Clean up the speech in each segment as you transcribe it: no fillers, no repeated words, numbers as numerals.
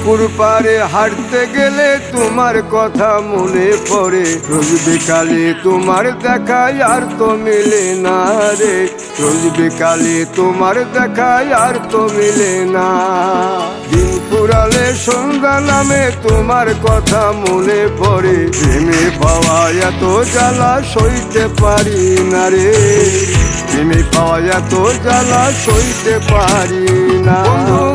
পুকুর পাড়ে হাঁটতে গেলে তোমার কথা মনে পড়ে, রোজ বিকালে তোমার দেখায় আর তো মিলে না রে, রোজ বিকালে তোমার দেখায় আর তো মিলে না। দিন ফুরালে সন্ধ্যা নামে তোমার কথা মনে পড়ে, প্রেমে পাওয়া এত জ্বালা সইতে পারি না রে, প্রেমে পাওয়া এত জ্বালা সইতে পারি না।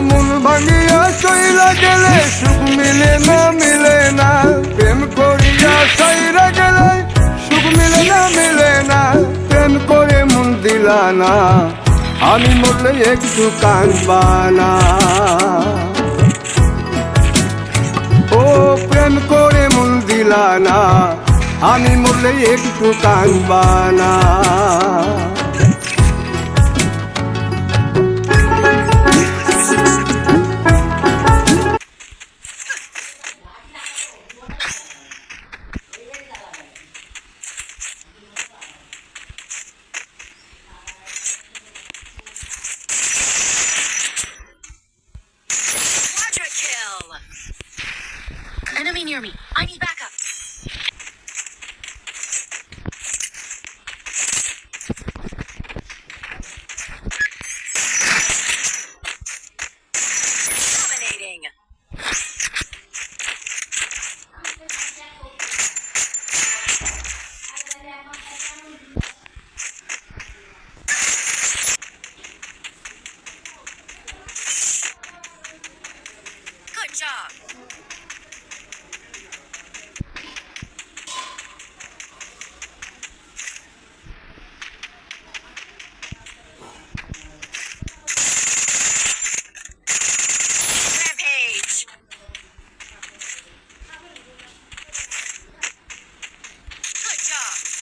মন ভাঙিয়া চইলা গেলে সুখ মিলে না, মিলে না, প্রেম করিয়া সাইরা গেলে সুখ মিলে না, মিলে না, প্রেম করে মন দিলা না, আমি মরলে একটু কাঁদবা না। ও প্রেম করে মন দিলা না, আমি মরলে একটু কাঁদবা না। Enemy near me. I need backup. Dominating. Good job.